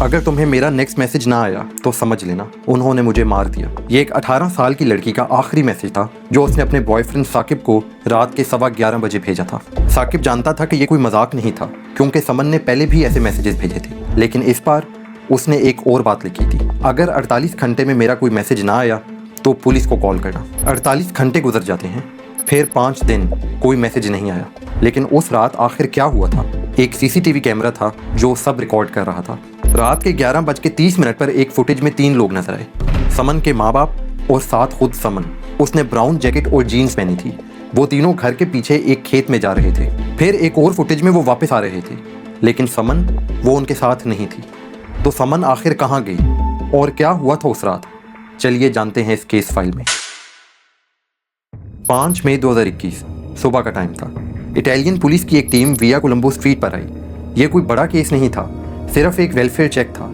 अगर तुम्हें मेरा नेक्स्ट मैसेज ना आया तो समझ लेना उन्होंने मुझे मार दिया। ये एक 18 साल की लड़की का आखिरी मैसेज था जो उसने अपने बॉयफ्रेंड साकिब को रात के 11:15 बजे भेजा था। साकिब जानता था कि ये कोई मजाक नहीं था क्योंकि समन ने पहले भी ऐसे मैसेजेस भेजे थे, लेकिन इस बार उसने एक और बात लिखी थी, अगर 48 घंटे में मेरा कोई मैसेज ना आया तो पुलिस को कॉल करना। 48 घंटे गुजर जाते हैं, फिर 5 दिन कोई मैसेज नहीं आया। लेकिन उस रात आखिर क्या हुआ था? एक सीसीटीवी कैमरा था जो सब रिकॉर्ड कर रहा था। रात के 11:30 पर एक फुटेज में 3 लोग नजर आए, समन के माँ बाप और साथ खुद समन। उसने ब्राउन जैकेट और जीन्स पहनी थी। वो तीनों घर के पीछे एक खेत में जा रहे थे। फिर एक और फुटेज में वो वापस आ रहे थे, लेकिन समन वो उनके साथ नहीं थी। तो समन आखिर कहाँ गई और क्या हुआ था उस रात? चलिए जानते हैं इस केस फाइल में। 5 मई 2021 सुबह का टाइम था। इटालियन पुलिस की एक टीम विया कोलंबो स्ट्रीट पर आई। यह कोई बड़ा केस नहीं था, सिर्फ एक वेलफेयर चेक था।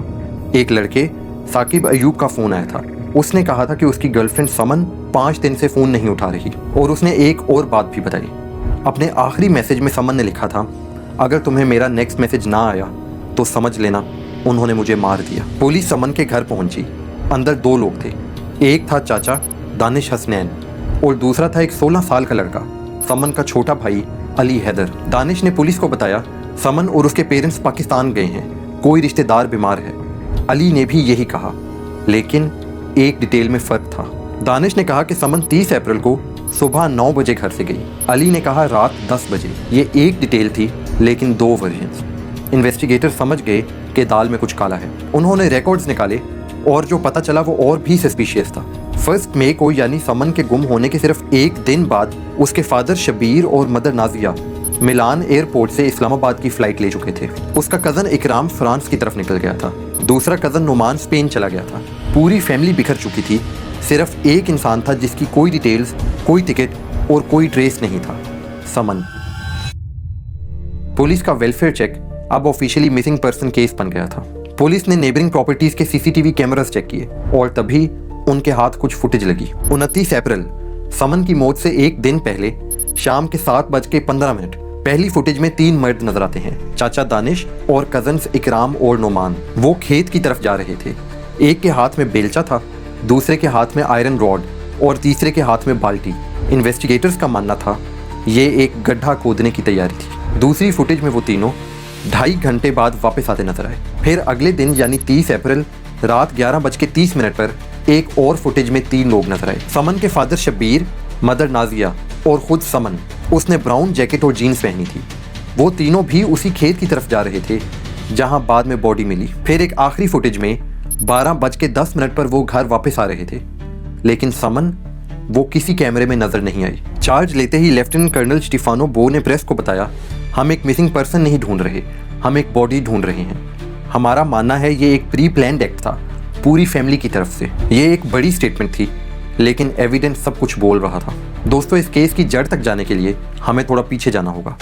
एक लड़के साकिब अयूब का फोन आया था। उसने कहा था कि उसकी गर्लफ्रेंड समन 5 दिन से फोन नहीं उठा रही, और उसने एक और बात भी बताई। अपने आखिरी मैसेज में समन ने लिखा था, अगर तुम्हें मेरा नेक्स्ट मैसेज ना आया तो समझ लेना उन्होंने मुझे मार दिया। पुलिस समन के घर पहुंची। अंदर 2 लोग थे। एक था चाचा दानिश हसनैन और दूसरा था एक 16 साल का लड़का, समन का छोटा भाई अली हैदर। दानिश ने पुलिस को बताया समन और उसके पेरेंट्स पाकिस्तान गए हैं, कोई रिश्तेदार बीमार है। अली ने भी यही कहा, लेकिन एक डिटेल में फर्क था। दानिश ने कहा कि समन 30 अप्रैल को सुबह 9 बजे घर से गई। अली ने कहा रात 10 बजे। ये एक डिटेल थी, लेकिन 2 वर्जन्स। इन्वेस्टिगेटर समझ गए कि दाल में कुछ काला है। उन्होंने रिकॉर्ड्स निकाले और जो पता चला वो और भी सस्पिशियस था। 1 मई को यानी समन के गुम होने के सिर्फ एक दिन बाद उसके फादर शबीर और मदर नाजिया मिलान एयरपोर्ट से इस्लामाबाद की फ्लाइट ले चुके थे। उसका कज़न इकराम फ्रांस की तरफ निकल गया था। दूसरा कज़न नुमान स्पेन चला गया था। पूरी फैमिली बिखर चुकी थी। सिर्फ एक इंसान था जिसकी कोई डिटेल्स, कोई टिकट और कोई ट्रेस नहीं था, समन। पुलिस का वेलफेयर चेक अब ऑफिशियली मिसिंग पर्सन केस बन गया था। पुलिस ने नेबरिंग प्रॉपर्टीज के सीसीटीवी कैमरास चेक किए और तभी उनके हाथ कुछ फुटेज लगी। 29 अप्रैल समन की मौत से एक दिन पहले शाम के 7:15 पहली फुटेज में 3 मर्द नजर आते हैं, चाचा दानिश और कजन्स इकराम और नोमान। वो खेत की तरफ जा रहे थे। एक के हाथ में बेलचा था, दूसरे के हाथ में आयरन रॉड और तीसरे के हाथ में बाल्टी। इन्वेस्टिगेटर्स का मानना था ये एक गड्ढा खोदने की तैयारी थी। दूसरी फुटेज में वो तीनों 2.5 घंटे बाद वापस आते नजर आए। फिर अगले दिन यानी 30 अप्रैल रात 11:30 पर एक और फुटेज में 3 लोग नजर आए, समन के फादर शबीर, मदर नाजिया और खुद समन। उसने ब्राउन जैकेट और जीन्स पहनी थी। वो तीनों भी उसी खेत की तरफ जा रहे थे जहां बाद में बॉडी मिली। फिर एक आखिरी फुटेज में 12:10 पर वो घर वापस आ रहे थे, लेकिन समन वो किसी कैमरे में नजर नहीं आई। चार्ज लेते ही लेफ्टिनेंट कर्नल स्टीफानो बो ने प्रेस को बताया, हम एक मिसिंग पर्सन नहीं ढूंढ रहे, हम एक बॉडी ढूंढ रहे हैं। हमारा मानना है ये एक प्री प्लान्ड एक्ट था पूरी फैमिली की तरफ से। ये एक बड़ी स्टेटमेंट थी, लेकिन एविडेंस सब कुछ बोल रहा था। दोस्तों, इस केस की जड़ तक जाने के लिए हमें थोड़ा पीछे जाना होगा।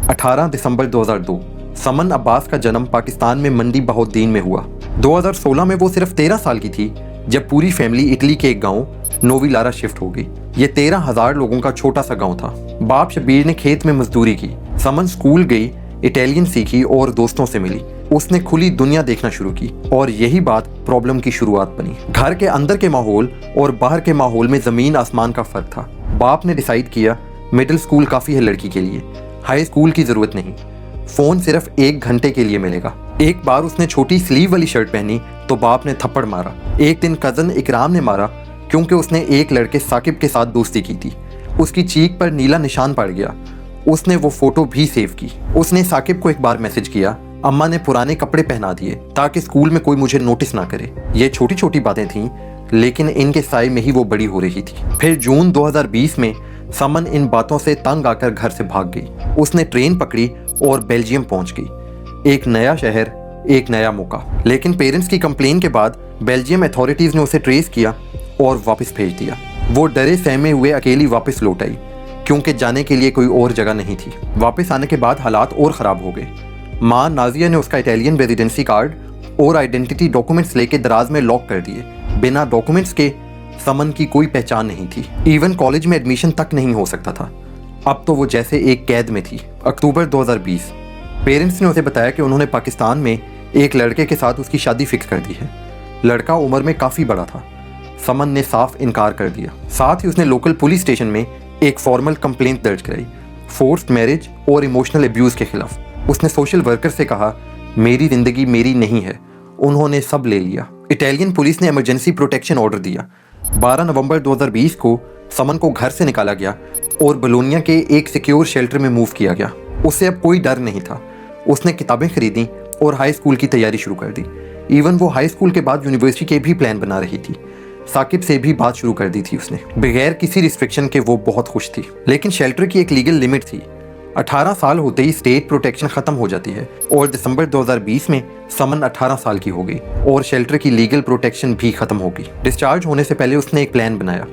18 दिसंबर 2002 समन अब्बास का जन्म पाकिस्तान में मंडी बहाउद्दीन में हुआ। 2016 में वो सिर्फ 13 साल की थी जब पूरी फैमिली इटली के एक गांव नोविलारा शिफ्ट हो गई। ये 13,000 लोगों का छोटा सा गांव था। बाप शबीर ने खेत में मजदूरी की, समन स्कूल गई, इटालियन सीखी और दोस्तों से मिली। उसने खुली दुनिया देखना शुरू की और यही बात प्रॉब्लम की शुरुआत बनी। घर के अंदर के माहौल और बाहर के माहौल में जमीन आसमान का फर्क था। बाप ने डिसाइड किया मिडिल स्कूल काफी है लड़की के लिए, हाई स्कूल की जरूरत नहीं। फोन सिर्फ 1 घंटे के लिए मिलेगा। एक बार उसने छोटी स्लीव वाली शर्ट पहनी तो बाप ने थप्पड़ मारा। एक दिन कजन इकराम ने मारा क्योंकि उसने एक लड़के साकिब के साथ दोस्ती की थी। उसकी चीख पर नीला निशान पड़ गया। उसने वो फोटो भी सेव की। उसने साकिब को एक बार मैसेज किया, अम्मा ने पुराने कपड़े पहना दिए ताकि स्कूल में कोई मुझे नोटिस ना करे। ये छोटी छोटी बातें थीं, लेकिन इनके साए में ही वो बड़ी हो रही थी। फिर जून 2020 में समन इन बातों से तंग आकर घर से भाग गई। उसने ट्रेन पकड़ी और बेल्जियम पहुंच गई। एक नया शहर, एक नया मौका। लेकिन पेरेंट्स की कंप्लेन के बाद बेल्जियम अथॉरिटीज ने उसे ट्रेस किया और वापस भेज दिया। वो डरे सहमे हुए अकेली वापस लौट आई क्योंकि जाने के लिए कोई और जगह नहीं थी। वापस आने के बाद हालात और ख़राब हो गए। माँ नाजिया ने उसका इटालियन रेजिडेंसी कार्ड और आइडेंटिटी डॉक्यूमेंट्स लेके दराज में लॉक कर दिए। बिना डॉक्यूमेंट्स के समन की कोई पहचान नहीं थी। इवन कॉलेज में एडमिशन तक नहीं हो सकता था। अब तो वो जैसे एक कैद में थी। अक्टूबर 2020 पेरेंट्स ने उसे बताया कि उन्होंने पाकिस्तान में एक लड़के के साथ उसकी शादी फिक्स कर दी है। लड़का उम्र में काफ़ी बड़ा था। समन ने साफ इनकार कर दिया। साथ ही उसने लोकल पुलिस स्टेशन में एक फॉर्मल कंप्लेंट दर्ज कराई, फोर्स्ड मैरिज और इमोशनल अब्यूज़ के खिलाफ। उसने सोशल वर्कर से कहा, मेरी ज़िंदगी मेरी नहीं है, उन्होंने सब ले लिया। इटालियन पुलिस ने इमरजेंसी प्रोटेक्शन ऑर्डर दिया। 12 नवंबर 2020 को समन को घर से निकाला गया और बोलोनिया के एक सिक्योर शेल्टर में मूव किया गया। उसे अब कोई डर नहीं था। उसने किताबें खरीदी और हाई स्कूल की तैयारी शुरू कर दी। इवन वो हाई स्कूल के बाद यूनिवर्सिटी के भी प्लान बना रही थी। साकिब से भी बात शुरू कर दी थी उसने। बगैर किसी रिस्ट्रिक्शन के वो बहुत खुश थी। लेकिन शेल्टर की एक लीगल लिमिट थी। 18 साल होते ही स्टेट प्रोटेक्शन खत्म हो जाती है और दिसंबर 2020 में समन 18 साल की हो गई और शेल्टर की लीगल प्रोटेक्शन भी खत्म हो गई। डिस्चार्ज होने से पहले उसने एक प्लान बनाया।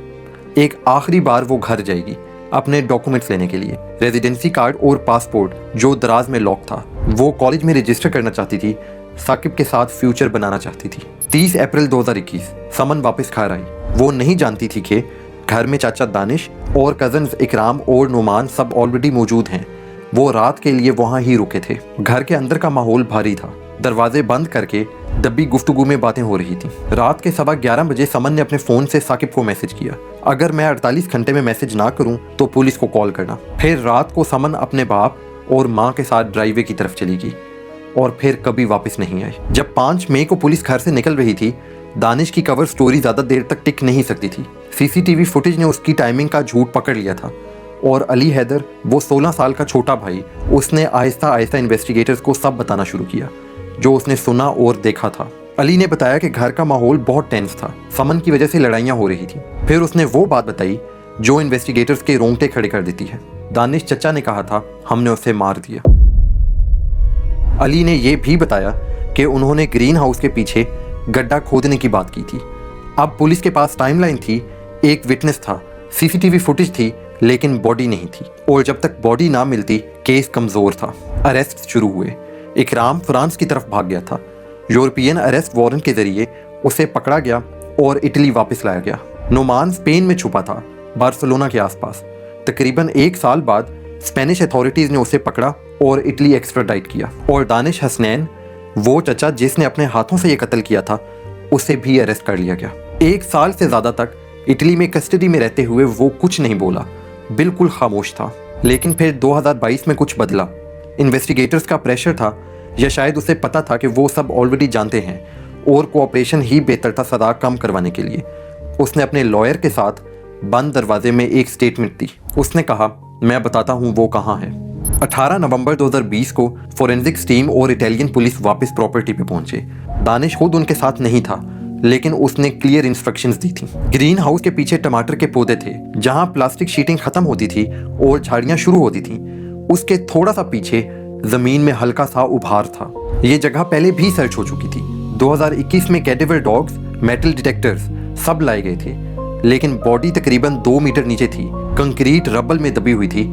एक आखिरी बार वो घर जाएगी अपने डॉक्यूमेंट्स लेने के लिए, रेजिडेंसी कार्ड और पासपोर्ट जो दराज में लॉक था। वो कॉलेज में रजिस्टर करना चाहती थी, साकिब के साथ फ्यूचर बनाना चाहती थी। 30 अप्रैल 2021 समन वापस घर आई। वो नहीं जानती थी कि घर में चाचा दानिश और कजन्स इकराम और नुमान सब ऑलरेडी मौजूद हैं। वो रात के लिए वहाँ ही रुके थे। घर के अंदर का माहौल भारी था। दरवाजे बंद करके दबी गुफ्तगू में बातें हो रही थी। रात के 11:15 बजे समन ने अपने फ़ोन से साकिब को मैसेज किया, अगर मैं 48 घंटे में मैसेज ना करूं तो पुलिस को कॉल करना। फिर रात को समन अपने बाप और माँ के साथ ड्राइवे की तरफ चली गई और फिर कभी वापस नहीं आई। जब 5 मई को पुलिस घर से निकल रही थी, दानिश की कवर स्टोरी ज़्यादा देर तक टिक नहीं सकती थी। सीसीटीवी फुटेज ने उसकी टाइमिंग का झूठ पकड़ लिया था और अली हैदर, वो 16 साल का छोटा भाई, उसने आहिस्ता आहिस्ता इन्वेस्टिगेटर्स को सब बताना शुरू किया जो उसने सुना और देखा था। अली ने बताया कि घर का माहौल बहुत टेंस था, समन की वजह से लड़ाइयाँ हो रही थी। फिर उसने वो बात बताई जो इन्वेस्टिगेटर्स के रोंगटे खड़े कर देती है। दानिश चचा ने कहा था, हमने उसे मार दिया। अली ने यह भी बताया कि उन्होंने ग्रीन हाउस के पीछे गड्ढा खोदने की बात की थी। अब पुलिस के पास टाइमलाइन थी, एक विटनेस था, सीसीटीवी फुटेज थी, लेकिन बॉडी नहीं थी और जब तक बॉडी ना मिलती केस कमज़ोर था। अरेस्ट शुरू हुए। इकराम फ्रांस की तरफ भाग गया था। यूरोपियन अरेस्ट वारंट के जरिए उसे पकड़ा गया और इटली वापस लाया गया। नुमान स्पेन में छुपा था, बार्सिलोना के आसपास। तकरीबन 1 साल बाद स्पेनिश अथॉरिटीज़ ने उसे पकड़ा और इटली एक्स्ट्राडाइट किया। और दानिश हसनैन, वो चचा जिसने अपने हाथों से ये कत्ल किया था, उसे भी अरेस्ट कर लिया गया। 1 साल से ज़्यादा तक इटली में कस्टडी में रहते हुए वो कुछ नहीं बोला, बिल्कुल खामोश था। लेकिन फिर 2022 में कुछ बदला। इन्वेस्टिगेटर्स का प्रेशर था या शायद उसे पता था कि वो सब ऑलरेडी जानते हैं और कोऑपरेशन ही बेहतर था सजा कम करवाने के लिए। उसने अपने लॉयर के साथ बंद दरवाजे में एक स्टेटमेंट दी। उसने कहा, मैं बताता हूँ वो कहाँ है। 18 नवंबर 2020 को फोरेंसिक्स टीम और इटालियन पुलिस वापस प्रॉपर्टी पे पहुंचे। दानिश खुद उनके साथ नहीं था, लेकिन उसने क्लियर इंस्ट्रक्शंस दी थी। ग्रीन हाउस के पीछे टमाटर के पौधे थे, जहां प्लास्टिक शीटिंग खत्म होती थी और झाड़ियां शुरू होती थी। उसके थोड़ा सा पीछे जमीन में हल्का सा उभार था। ये जगह पहले भी सर्च हो चुकी थी। 2021 में कैडेवर डॉग्स, मेटल डिटेक्टर्स सब लाए गए थे, लेकिन बॉडी तकरीबन 2 मीटर नीचे थी, कंक्रीट रबल में दबी हुई थी,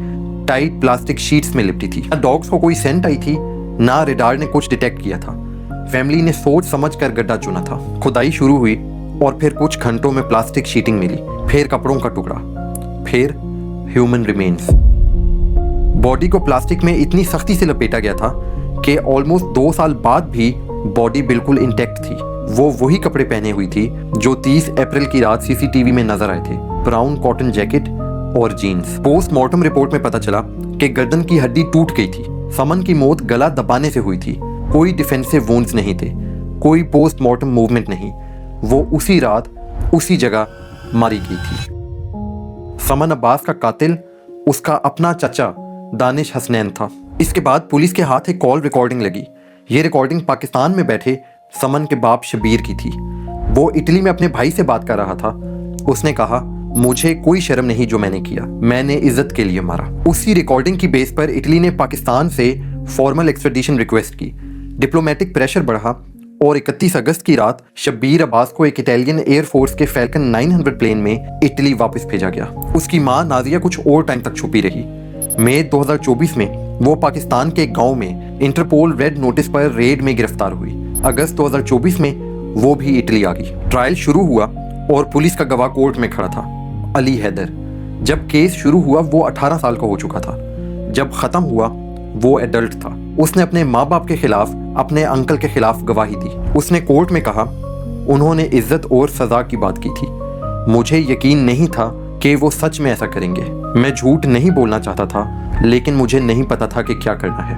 टाइट प्लास्टिक शीट्स में लिपटी थी। ना डॉग्स को कोई सेंट आई थी, ना रेडार ने कुछ डिटेक्ट किया था। फैमिली ने सोच समझ कर गड्ढा चुना था। खुदाई शुरू हुई और फिर कुछ घंटों में प्लास्टिक शीटिंग मिली, फिर कपड़ों का टुकड़ा, फिर ह्यूमन रिमेन्स। बॉडी को प्लास्टिक में इतनी सख्ती से लपेटा गया था कि ऑलमोस्ट 2 साल बाद भी बॉडी बिल्कुल इंटैक्ट थी। वो वही कपड़े पहने हुई थी जो 30 अप्रैल की रात सीसीटीवी में नजर आए थे, ब्राउन कॉटन जैकेट और जीन्स। पोस्टमार्टम रिपोर्ट में पता चला कि गर्दन की हड्डी टूट गई थी। समन की मौत गला दबाने से हुई थी। कोई डिफेंसिव वुंड्स नहीं थे, कोई पोस्टमार्टम मूवमेंट नहीं। वो उसी रात उसी जगह मारी गई थी। समन अब्बास का कातिल उसका अपना चचा दानिश हसनैन था। इसके बाद पुलिस के हाथ एक कॉल रिकॉर्डिंग लगी। ये रिकॉर्डिंग पाकिस्तान में बैठे समन के बाप शबीर की थी। वो इटली में अपने भाई से बात कर रहा था। उसने कहा, मुझे कोई शर्म नहीं जो मैंने किया, मैंने इज्जत के लिए मारा। उसी रिकॉर्डिंग की बेस पर इटली ने पाकिस्तान से फॉर्मल एक्सट्रेडिशन रिक्वेस्ट की। डिप्लोमेटिक प्रेशर बढ़ा और 31 अगस्त की रात शब्बीर अब्बास को एक इटालियन एयरफोर्स के फैल्कन 900 प्लेन में इटली वापस भेजा गया। उसकी मां नाजिया कुछ और टाइम तक छुपी रही। मई 2024 में वो पाकिस्तान के गांव में इंटरपोल रेड नोटिस पर रेड में गिरफ्तार हुई। अगस्त 2024 में वो भी इटली आ गई। ट्रायल शुरू हुआ और पुलिस का गवाह कोर्ट में खड़ा था, अली हैदर। जब केस शुरू हुआ वो 18 साल का हो चुका था। जब खत्म हुआ वो एडल्ट था। उसने अपने माँ बाप के खिलाफ अपने अंकल के खिलाफ गवाही दी। उसने कोर्ट में कहा, उन्होंने इज्जत और सजा की बात की थी। मुझे यकीन नहीं था कि वो सच में ऐसा करेंगे। मैं झूठ नहीं बोलना चाहता था, लेकिन मुझे नहीं पता था कि क्या करना है।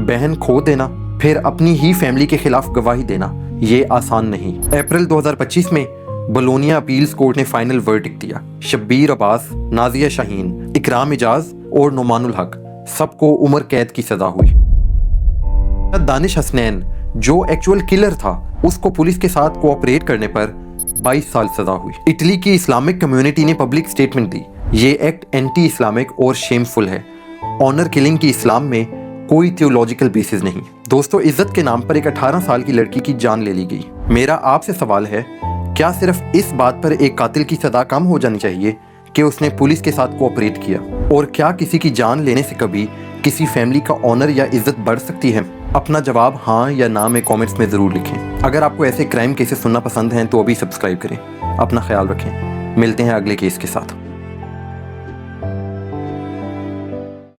बहन खो देना, फिर अपनी ही फैमिली के खिलाफ गवाही देना, ये आसान नहीं। अप्रैल 2025 में बोलोनिया अपील्स कोर्ट ने फाइनल वर्डिक्ट दिया। शब्बीर अब्बास, नाजिया शाहीन, इकराम इजाज और नुमानुल हक सबको उम्र कैद की सजा हुई। दानिश हसनैन, जो एक्चुअल किलर था, उसको पुलिस के साथ कोऑपरेट करने पर 22 साल सजा हुई। इटली की इस्लामिक कम्युनिटी ने पब्लिक स्टेटमेंट दी, ये एक्ट एंटी इस्लामिक और शेमफुल है। ऑनर किलिंग की इस्लाम में कोई थियोलॉजिकल बेसिस नहीं। दोस्तों, इज्जत के नाम पर एक 18 साल की लड़की की जान ले ली गई। मेरा आपसे सवाल है, क्या सिर्फ इस बात पर एक कातिल की सजा कम हो जानी चाहिए कि उसने पुलिस के साथ कोऑपरेट किया? और क्या किसी की जान लेने से कभी किसी फैमिली का ऑनर या इज्जत बढ़ सकती है? अपना जवाब हाँ या ना में कमेंट्स में ज़रूर लिखें। अगर आपको ऐसे क्राइम केसेस सुनना पसंद हैं तो अभी सब्सक्राइब करें। अपना ख्याल रखें। मिलते हैं अगले केस के साथ।